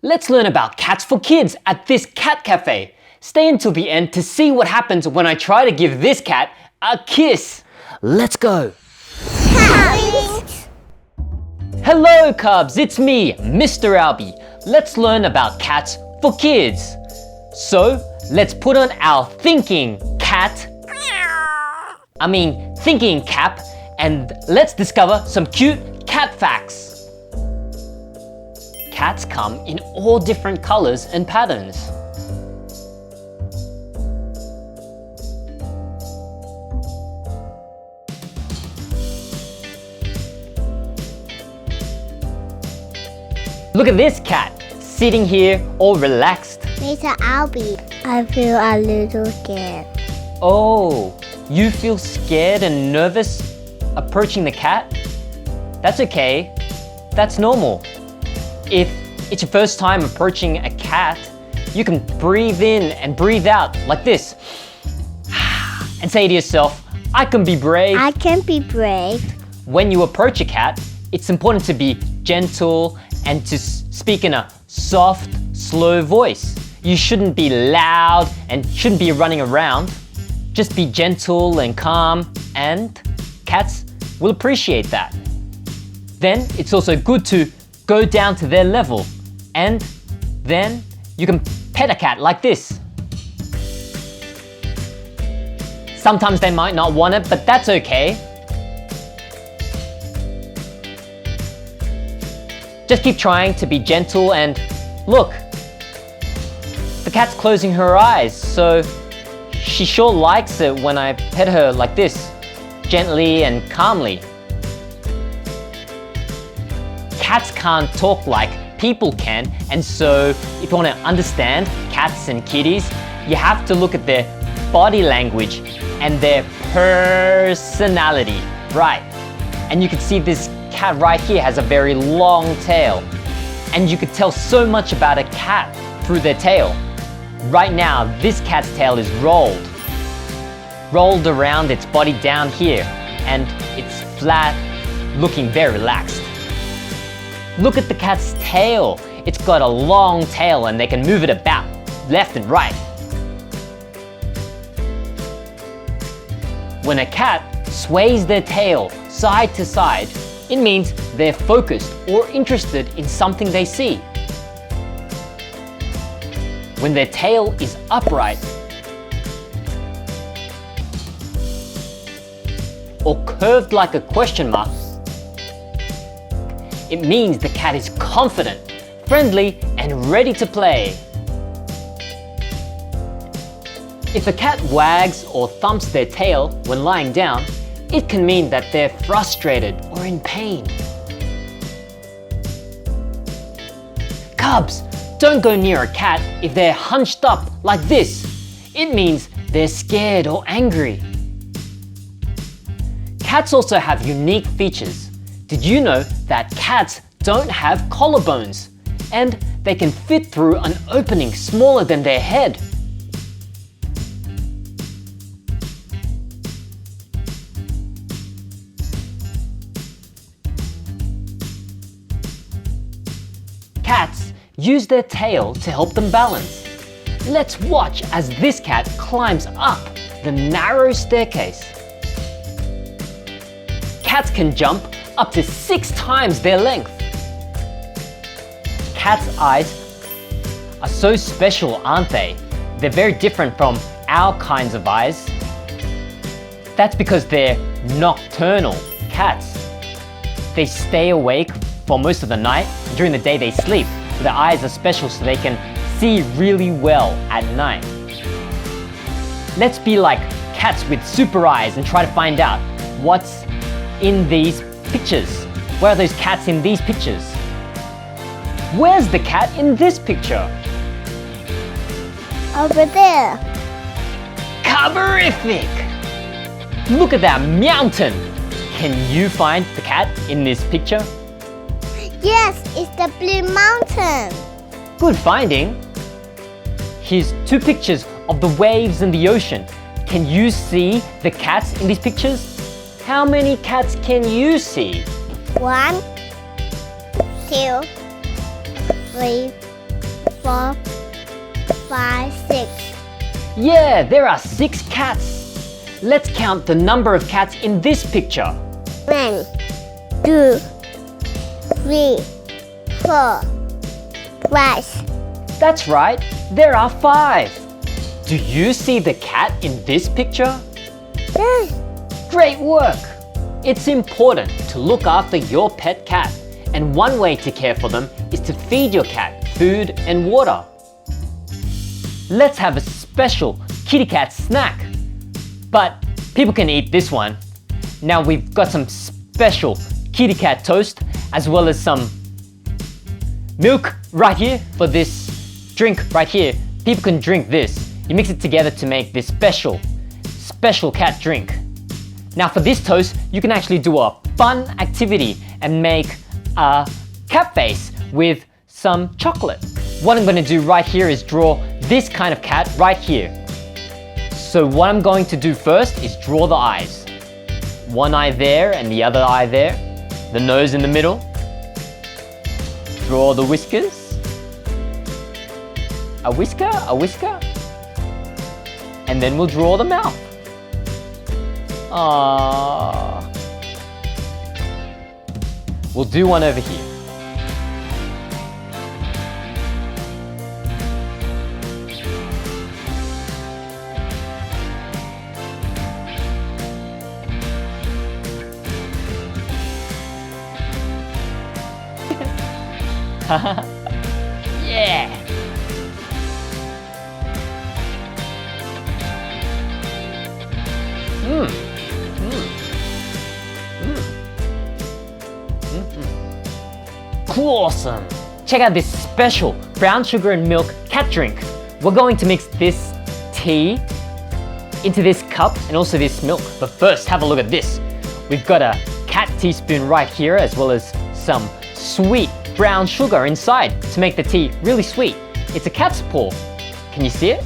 Let's learn about cats for kids at this cat cafe. Stay until the end to see what happens when I try to give this cat a kiss. Let's go. Hello Cubs, it's me, Mr Albie. Let's learn about cats for kids. So, let's put on our thinking cap and let's discover some cute cat facts. Cats come in all different colors and patterns. Look at this cat, sitting here all relaxed. Mr. Albie, I feel a little scared. Oh, you feel scared and nervous approaching the cat? That's okay, that's normal. If it's your first time approaching a cat, you can breathe in and breathe out like this. And say to yourself, I can be brave. I can be brave. When you approach a cat, it's important to be gentle and to speak in a soft, slow voice. You shouldn't be loud and shouldn't be running around. Just be gentle and calm, and cats will appreciate that. Then it's also good to go down to their level, and then you can pet a cat like this. Sometimes they might not want it, but that's okay. Just keep trying to be gentle and look, the cat's closing her eyes, so she sure likes it when I pet her like this, gently and calmly. Cats can't talk like people can, and so if you want to understand cats and kitties, you have to look at their body language and their personality, right? And you can see this cat right here has a very long tail, and you could tell so much about a cat through their tail. Right now, this cat's tail is rolled around its body down here, and it's flat, looking very relaxed. Look at the cat's tail. It's got a long tail and they can move it about left and right. When a cat sways their tail side to side, it means they're focused or interested in something they see. When their tail is upright or curved like a question mark, it means the cat is confident, friendly, and ready to play. If a cat wags or thumps their tail when lying down, it can mean that they're frustrated or in pain. Cubs, don't go near a cat if they're hunched up like this. It means they're scared or angry. Cats also have unique features. Did you know that cats don't have collarbones and they can fit through an opening smaller than their head? Cats use their tail to help them balance. Let's watch as this cat climbs up the narrow staircase. Cats can jump up to 6 times their length. Cats' eyes are so special, aren't they? They're very different from our kinds of eyes. That's because they're nocturnal cats. They stay awake for most of the night. During the day they sleep. So their eyes are special so they can see really well at night. Let's be like cats with super eyes and try to find out what's in these pictures. Where are those cats in these pictures? Where's the cat in this picture? Over there. Cuberific! Look at that mountain! Can you find the cat in this picture? Yes, it's the Blue Mountain. Good finding! Here's 2 pictures of the waves and the ocean. Can you see the cats in these pictures? How many cats can you see? 1, 2, 3, 4, 5, 6. Yeah, there are 6 cats. Let's count the number of cats in this picture. 1, 2, 3, 4, 5. That's right, there are 5. Do you see the cat in this picture? Yes. Great work! It's important to look after your pet cat, and one way to care for them is to feed your cat food and water. Let's have a special kitty cat snack. But people can eat this one. Now we've got some special kitty cat toast as well as some milk right here for this drink right here. People can drink this. You mix it together to make this special cat drink. Now for this toast, you can actually do a fun activity and make a cat face with some chocolate. What I'm going to do right here is draw this kind of cat right here. So what I'm going to do first is draw the eyes. One eye there and the other eye there. The nose in the middle. Draw the whiskers. A whisker, a whisker. And then we'll draw the mouth. Aww. We'll do one over here. Yeah! Awesome! Check out this special brown sugar and milk cat drink. We're going to mix this tea into this cup and also this milk. But first, have a look at this. We've got a cat teaspoon right here as well as some sweet brown sugar inside to make the tea really sweet. It's a cat's paw. Can you see it?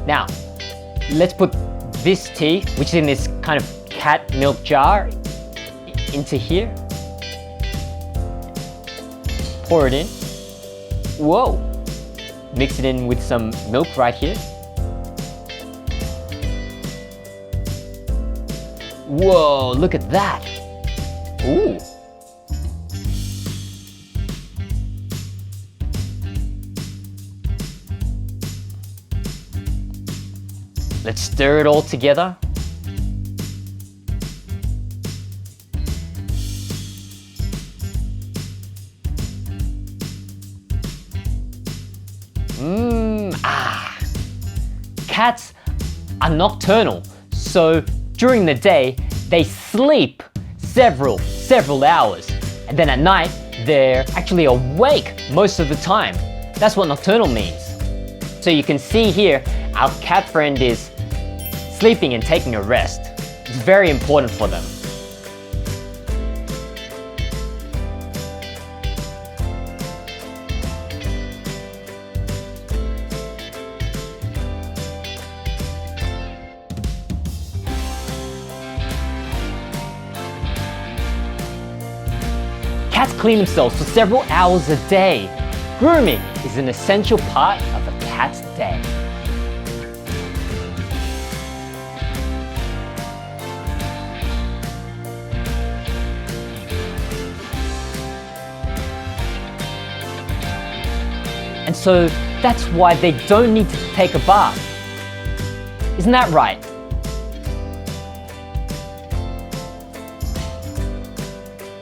Now, let's put this tea, which is in this kind of cat milk jar, into here. Pour it in. Whoa! Mix it in with some milk right here. Whoa, look at that! Ooh! Let's stir it all together. Cats are nocturnal, so during the day they sleep several hours, and then at night they're actually awake most of the time. That's what nocturnal means. So you can see here our cat friend is sleeping and taking a rest. It's very important for them. Cats clean themselves for several hours a day. Grooming is an essential part of a cat's day. And so that's why they don't need to take a bath. Isn't that right?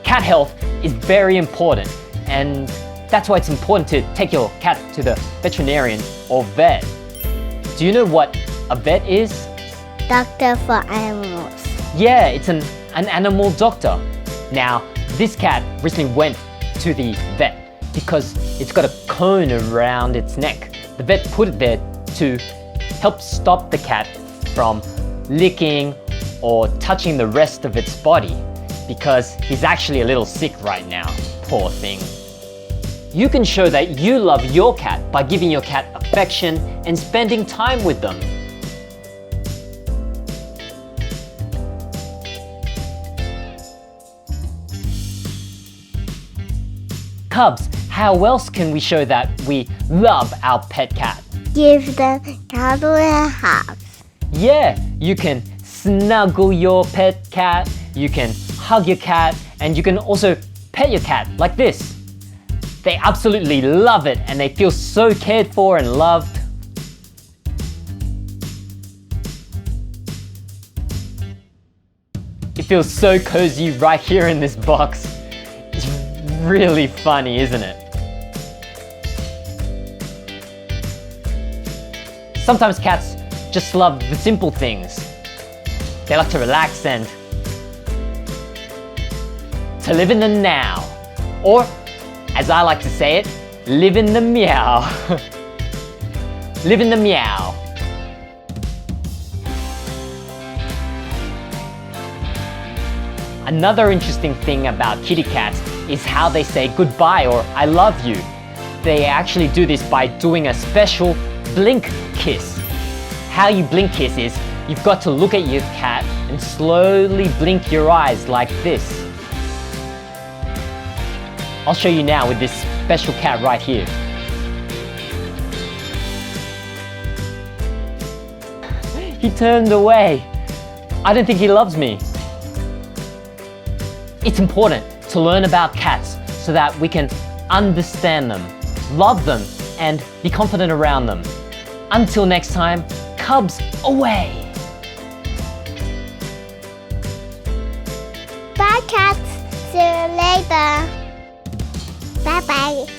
Cat health is very important, and that's why it's important to take your cat to the veterinarian or vet. Do you know what a vet is? Doctor for animals. Yeah, it's an animal doctor. Now, this cat recently went to the vet because it's got a cone around its neck. The vet put it there to help stop the cat from licking or touching the rest of its body, because he's actually a little sick right now, poor thing. You can show that you love your cat by giving your cat affection and spending time with them. Cubs, how else can we show that we love our pet cat? Give them cuddle and hugs. Yeah, you can snuggle your pet cat, you can hug your cat, and you can also pet your cat like this. They absolutely love it and they feel so cared for and loved. It feels so cozy right here in this box. It's really funny, isn't it? Sometimes cats just love the simple things. They like to relax and to live in the now. Or, as I like to say it, live in the meow. Live in the meow. Another interesting thing about kitty cats is how they say goodbye or I love you. They actually do this by doing a special blink kiss. How you blink kiss is you've got to look at your cat and slowly blink your eyes like this. I'll show you now with this special cat right here. He turned away. I don't think he loves me. It's important to learn about cats so that we can understand them, love them, and be confident around them. Until next time, Cubs away! Bye, cats. See you later. Bye-bye.